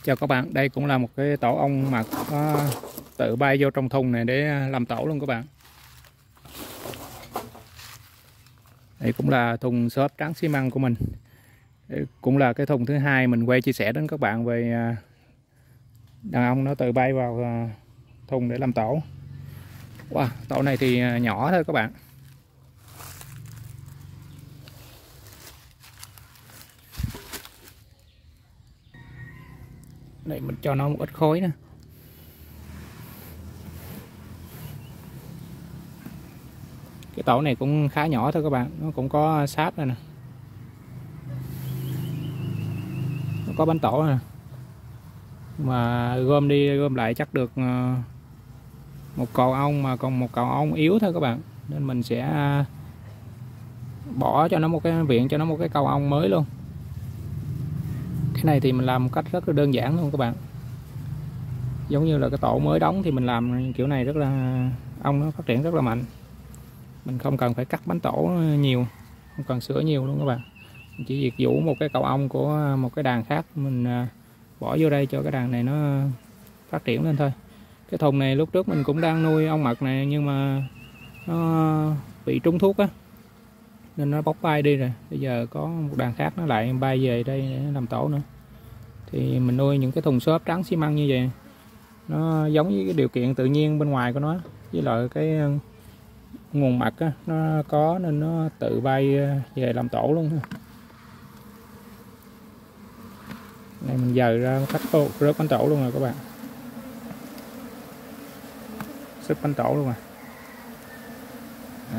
Chào các bạn, đây cũng là một cái tổ ong mật nó tự bay vô trong thùng này để làm tổ luôn các bạn. Đây cũng là thùng xốp trắng xi măng của mình. Đây cũng là cái thùng thứ hai mình quay chia sẻ đến các bạn về đàn ong nó tự bay vào thùng để làm tổ. Wow, tổ này thì nhỏ thôi các bạn. Đây mình cho nó một ít khối nữa. Cái tổ này cũng khá nhỏ thôi các bạn, nó cũng có sáp này nè, nó có bánh tổ nè, mà gom đi gom lại chắc được một cậu ong, mà còn một cậu ong yếu thôi các bạn, nên mình sẽ bỏ cho nó một cái viện, cho nó một cái cầu ong mới luôn. Cái này thì mình làm một cách rất là đơn giản luôn các bạn, giống như là cái tổ mới đóng thì mình làm kiểu này rất là ong nó phát triển rất là mạnh. Mình không cần phải cắt bánh tổ nhiều, không cần sửa nhiều luôn các bạn, mình chỉ việc vũ một cái cầu ong của một cái đàn khác mình bỏ vô đây cho cái đàn này nó phát triển lên thôi. Cái thùng này lúc trước mình cũng đang nuôi ong mật này, nhưng mà nó bị trúng thuốc á nên nó bốc bay đi rồi. Bây giờ có một đàn khác nó lại bay về đây để làm tổ nữa. Thì mình nuôi những cái thùng xốp trắng xi măng như vậy, nó giống với cái điều kiện tự nhiên bên ngoài của nó, với lại cái nguồn mật á, nó có nên nó tự bay về làm tổ luôn. Này mình dời ra cách rớt bánh tổ luôn rồi các bạn, xếp bánh tổ luôn rồi.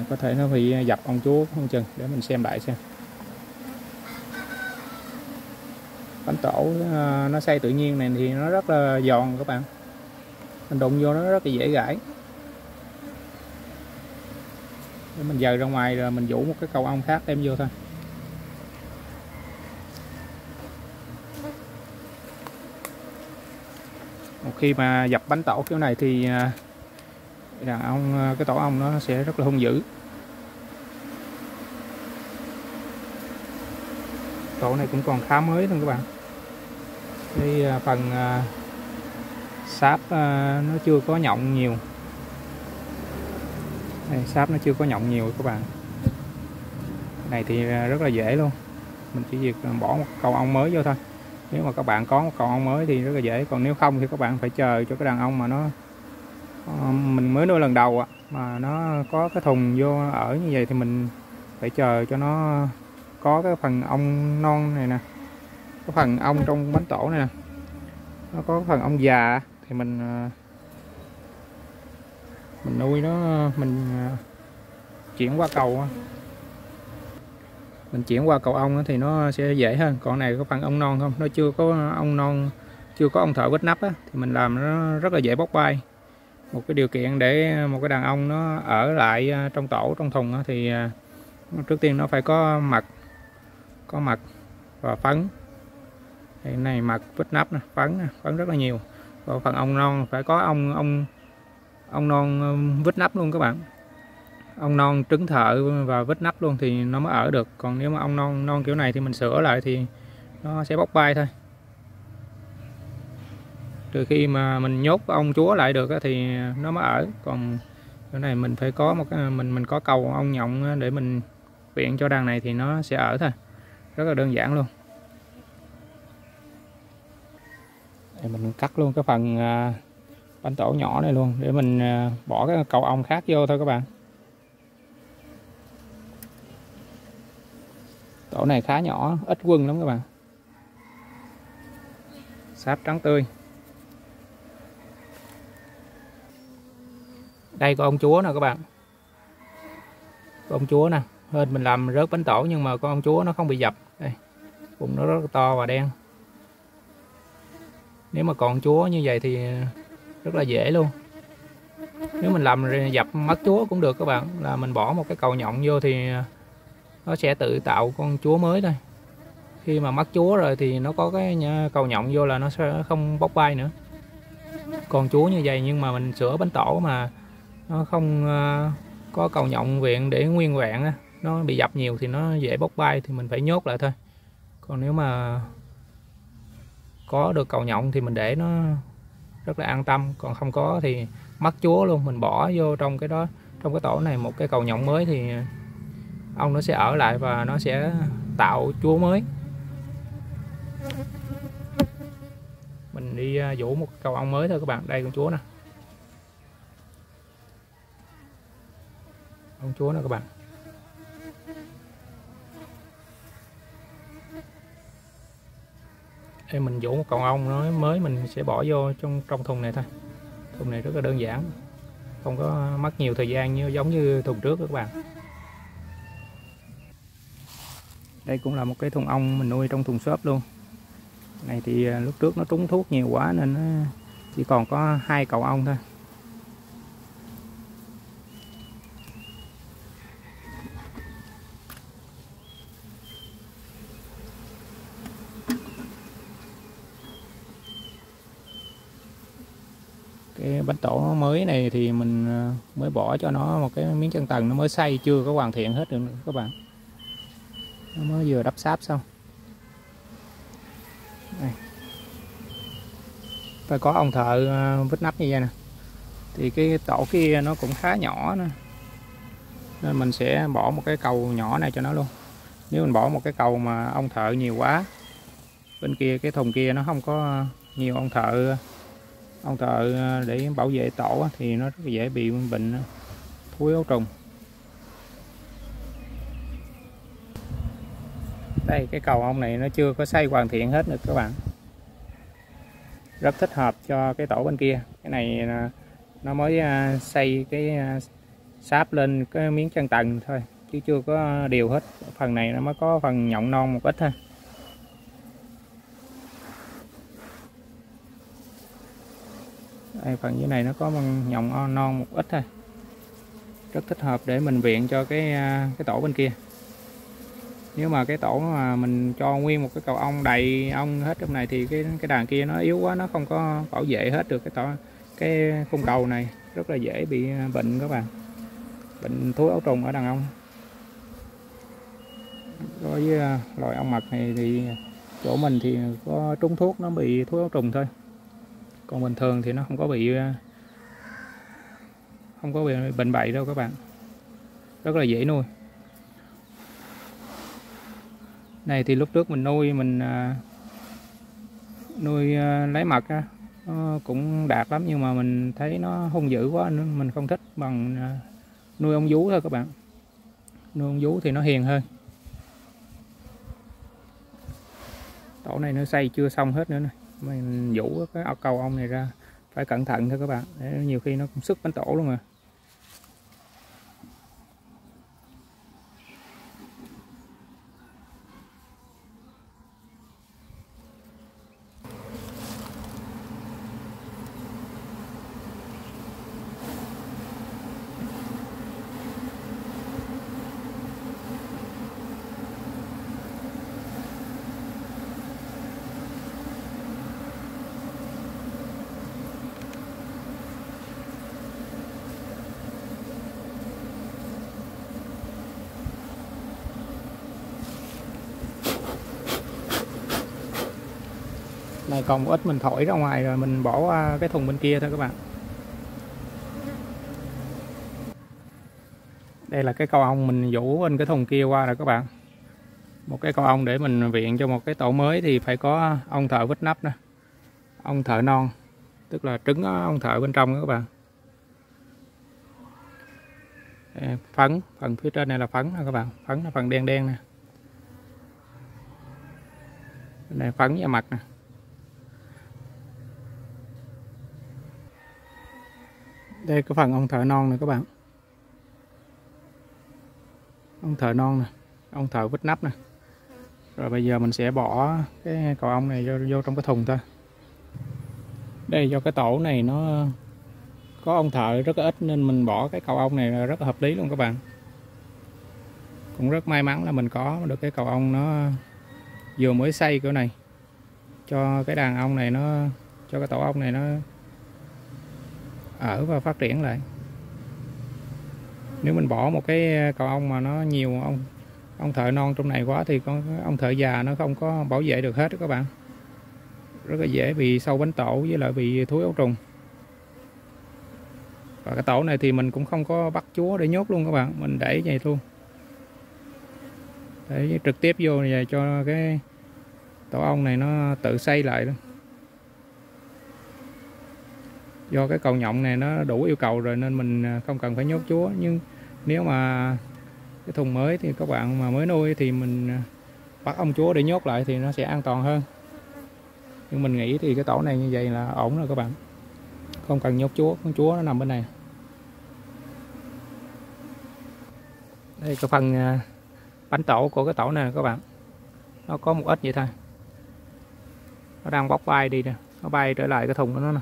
Có thể nó bị dập ong chúa không chừng, để mình xem lại xem. Bánh tổ nó xây tự nhiên này thì nó rất là giòn các bạn, mình đụng vô nó rất là dễ gãy. Để mình dời ra ngoài rồi mình vũ một cái cầu ong khác đem vô thôi. Một khi mà dập bánh tổ kiểu này thì đàn ong, cái tổ ong nó sẽ rất là hung dữ. Tổ này cũng còn khá mới thôi các bạn. Đây phần sáp nó chưa có nhộng nhiều. Đây, sáp nó chưa có nhộng nhiều các bạn. Cái này thì rất là dễ luôn, mình chỉ việc bỏ một cầu ong mới vô thôi. Nếu mà các bạn có một cầu ong mới thì rất là dễ, còn nếu không thì các bạn phải chờ cho cái đàn ong mà nó mình mới nuôi lần đầu mà nó có cái thùng vô ở như vậy thì mình phải chờ cho nó có cái phần ong non này nè, cái phần ong trong bánh tổ này nè, nó có phần ong già thì mình nuôi nó, mình chuyển qua cầu, mình chuyển qua cầu ong thì nó sẽ dễ hơn. Còn này có phần ong non không, nó chưa có ong non, chưa có ong thợ vít nắp á, thì mình làm nó rất là dễ bốc bay. Một cái điều kiện để một cái đàn ong nó ở lại trong tổ, trong thùng thì trước tiên nó phải có mật và phấn. Thì này mật, vít nắp nè, phấn rất là nhiều. Và phần ong non phải có ong non vít nắp luôn các bạn. Ong non trứng thợ và vít nắp luôn thì nó mới ở được. Còn nếu mà ong non kiểu này thì mình sửa lại thì nó sẽ bốc bay thôi. Từ khi mà mình nhốt ong chúa lại được thì nó mới ở. Còn cái này mình phải có một cái, mình có cầu ong nhộng để mình viện cho đàn này thì nó sẽ ở thôi. Rất là đơn giản luôn. Đây, mình cắt luôn cái phần bánh tổ nhỏ này luôn để mình bỏ cái cầu ong khác vô thôi các bạn. Tổ này khá nhỏ, ít quân lắm các bạn. Sáp trắng tươi. Đây có ong chúa nè các bạn. Có ong chúa nè. Hên mình làm rớt bánh tổ nhưng mà con ong chúa nó không bị dập. Đây, bụng nó rất là to và đen. Nếu mà còn chúa như vậy thì rất là dễ luôn. Nếu mình làm dập mất chúa cũng được các bạn, là mình bỏ một cái cầu nhộng vô thì nó sẽ tự tạo con chúa mới thôi. Khi mà mất chúa rồi thì nó có cái cầu nhộng vô là nó sẽ không bốc bay nữa. Còn chúa như vậy nhưng mà mình sửa bánh tổ mà nó không có cầu nhộng viện để nguyên vẹn, nó bị dập nhiều thì nó dễ bốc bay thì mình phải nhốt lại thôi. Còn nếu mà có được cầu nhộng thì mình để nó rất là an tâm, còn không có thì mất chúa luôn. Mình bỏ vô trong cái đó, trong cái tổ này một cái cầu nhộng mới thì ong nó sẽ ở lại và nó sẽ tạo chúa mới. Mình đi vũ một cầu ong mới thôi các bạn. Đây con chúa nè, con chúa nè các bạn. Đây mình vũ một cầu ong nó mới, mình sẽ bỏ vô trong thùng này thôi. Thùng này rất là đơn giản, không có mất nhiều thời gian giống như thùng trước các bạn. Đây cũng là một cái thùng ong mình nuôi trong thùng xốp luôn. Này thì lúc trước nó trúng thuốc nhiều quá nên nó chỉ còn có 2 cầu ong thôi. Cái bánh tổ mới này thì mình mới bỏ cho nó một cái miếng chân tầng, nó mới xây chưa có hoàn thiện hết được nữa các bạn. Nó mới vừa đắp sáp xong. Đây. Phải có ông thợ vít nắp như vậy nè. Thì cái tổ kia nó cũng khá nhỏ nữa, nên mình sẽ bỏ một cái cầu nhỏ này cho nó luôn. Nếu mình bỏ một cái cầu mà ông thợ nhiều quá, bên kia cái thùng kia nó không có nhiều ông thợ để bảo vệ tổ thì nó rất dễ bị bệnh thúi ấu trùng. Đây cái cầu ong này nó chưa có xây hoàn thiện hết được các bạn, rất thích hợp cho cái tổ bên kia. Cái này nó mới xây cái sáp lên cái miếng chân tầng thôi chứ chưa có đều hết. Phần này nó mới có phần nhộng non một ít thôi. Đây, phần dưới này nó có nhộng non một ít thôi, rất thích hợp để mình viện cho cái tổ bên kia. Nếu mà cái tổ mà mình cho nguyên một cái cầu ong đầy ong hết trong này thì cái đàn kia nó yếu quá, nó không có bảo vệ hết được cái khung cầu này, rất là dễ bị bệnh các bạn, bệnh thúi ấu trùng ở đàn ong. Đối với loài ong mật này thì chỗ mình thì có trúng thuốc nó bị thúi ấu trùng thôi, còn bình thường thì nó không có bị bệnh bậy đâu các bạn, rất là dễ nuôi. Này thì lúc trước mình nuôi lấy mật á, nó cũng đạt lắm, nhưng mà mình thấy nó hung dữ quá nên mình không thích bằng nuôi ong vú thôi các bạn. Nuôi ong vú thì nó hiền hơn. Tổ này nó xây chưa xong hết nữa nè, mình vũ cái cầu ong này ra phải cẩn thận thôi các bạn, để nhiều khi nó cũng sức bánh tổ luôn mà. Này còn một ít mình thổi ra ngoài rồi mình bỏ qua cái thùng bên kia thôi các bạn. Đây là cái cầu ong mình vũ bên cái thùng kia qua rồi các bạn. Một cái cầu ong để mình viện cho một cái tổ mới thì phải có ong thợ vít nắp nè, ong thợ non, tức là trứng ong thợ bên trong đó các bạn. Phấn, phần phía trên này là phấn nè các bạn, phấn là phần đen đen nè. Đây này phấn và mặt nè. Đây cái phần ong thợ non nè các bạn, ong thợ non nè, ong thợ vít nắp nè. Rồi bây giờ mình sẽ bỏ cái cầu ong này vô trong cái thùng thôi. Đây do cái tổ này nó có ong thợ rất là ít nên mình bỏ cái cầu ong này là rất là hợp lý luôn các bạn. Cũng rất may mắn là mình có được cái cầu ong nó vừa mới xây kiểu này, cho cái đàn ong này cho cái tổ ong này nó ở và phát triển lại. Nếu mình bỏ một cái cầu ong mà nó nhiều ong thợ non trong này quá thì con ong thợ già nó không có bảo vệ được hết đó các bạn. rất là dễ bị sâu bánh tổ với lại bị thúi ấu trùng. Và cái tổ này thì mình cũng không có bắt chúa để nhốt luôn các bạn, mình để vậy luôn, để trực tiếp vô này cho cái tổ ong này nó tự xây lại luôn. Do cái cầu nhộng này nó đủ yêu cầu rồi nên mình không cần phải nhốt chúa. Nhưng nếu mà cái thùng mới thì các bạn mà mới nuôi thì mình bắt ong chúa để nhốt lại thì nó sẽ an toàn hơn. Nhưng mình nghĩ thì cái tổ này như vậy là ổn rồi các bạn, không cần nhốt chúa, con chúa nó nằm bên này. Đây cái phần bánh tổ của cái tổ này các bạn, nó có một ít vậy thôi, nó đang bóc bay đi nè, nó bay trở lại cái thùng của nó nè.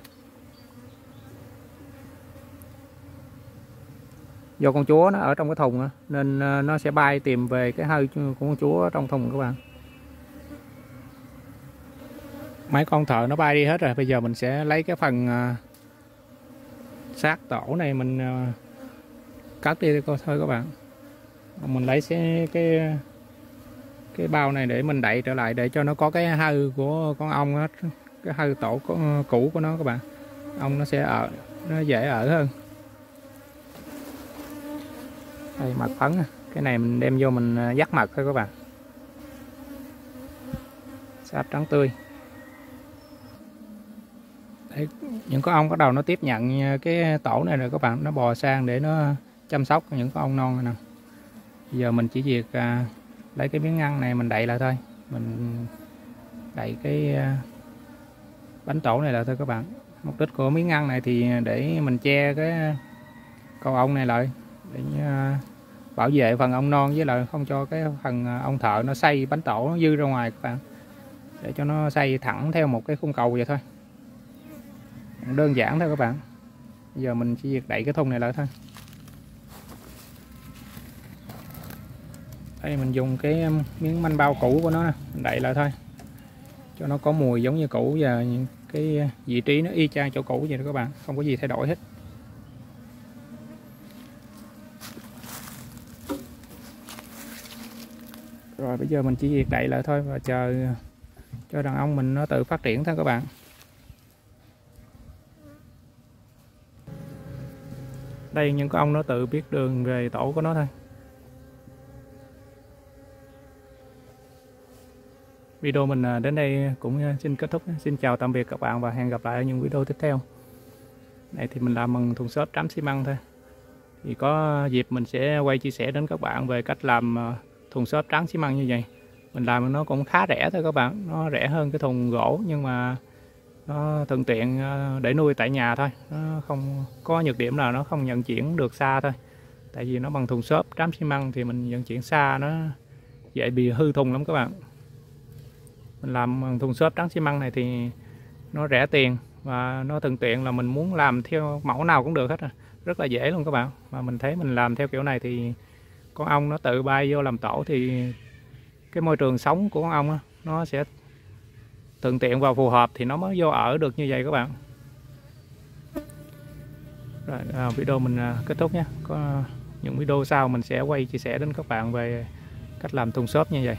Do con chúa nó ở trong cái thùng nên nó sẽ bay tìm về cái hơi của con chúa trong thùng các bạn. Mấy con thợ nó bay đi hết rồi, bây giờ mình sẽ lấy cái phần xác tổ này mình cắt đi thôi các bạn. Mình lấy cái bao này để mình đậy trở lại để cho nó có cái hơi của con ong á, cái hơi tổ cũ của nó các bạn. Ong nó sẽ ở, nó dễ ở hơn. Đây mật phấn, cái này mình đem vô mình dắt mật thôi các bạn. Sáp trắng tươi. Đấy, những con ong bắt đầu nó tiếp nhận cái tổ này rồi các bạn, nó bò sang để nó chăm sóc những con ong non này nè. Bây giờ mình chỉ việc lấy cái miếng ngăn này mình đậy lại thôi, mình đậy cái bánh tổ này lại thôi các bạn. Mục đích của miếng ngăn này thì để mình che cái con ong này lại, để bảo vệ phần ong non với lại không cho cái phần ong thợ nó xay bánh tổ nó dư ra ngoài các bạn, để cho nó xay thẳng theo một cái khung cầu vậy thôi, đơn giản thôi các bạn. Bây giờ mình chỉ việc đậy cái thùng này lại thôi. Đây mình dùng cái miếng manh bao cũ của nó nè, mình đậy lại thôi cho nó có mùi giống như cũ và những cái vị trí nó y chang chỗ cũ vậy đó các bạn, không có gì thay đổi hết. Rồi bây giờ mình chỉ việc đậy lại thôi và chờ cho đàn ong mình nó tự phát triển thôi các bạn. Đây những con ong nó tự biết đường về tổ của nó thôi. Video mình đến đây cũng xin kết thúc. Xin chào tạm biệt các bạn và hẹn gặp lại ở những video tiếp theo. Này thì mình làm bằng thùng xốp trắng xi măng thôi. Thì có dịp mình sẽ quay chia sẻ đến các bạn về cách làm thùng xốp trắng xi măng như vậy. Mình làm nó cũng khá rẻ thôi các bạn, nó rẻ hơn cái thùng gỗ nhưng mà nó thuận tiện để nuôi tại nhà thôi. Nó không có nhược điểm là nó không vận chuyển được xa thôi. Tại vì nó bằng thùng xốp trắng xi măng thì mình vận chuyển xa nó dễ bị hư thùng lắm các bạn. Mình làm bằng thùng xốp trắng xi măng này thì nó rẻ tiền và nó thuận tiện, là mình muốn làm theo mẫu nào cũng được hết rồi. Rất là dễ luôn các bạn. Và mình thấy mình làm theo kiểu này thì con ong nó tự bay vô làm tổ thì cái môi trường sống của con ong nó sẽ thuận tiện và phù hợp thì nó mới vô ở được như vậy các bạn. Rồi, video mình kết thúc nhé. Có những video sau mình sẽ quay chia sẻ đến các bạn về cách làm thùng xốp như vậy.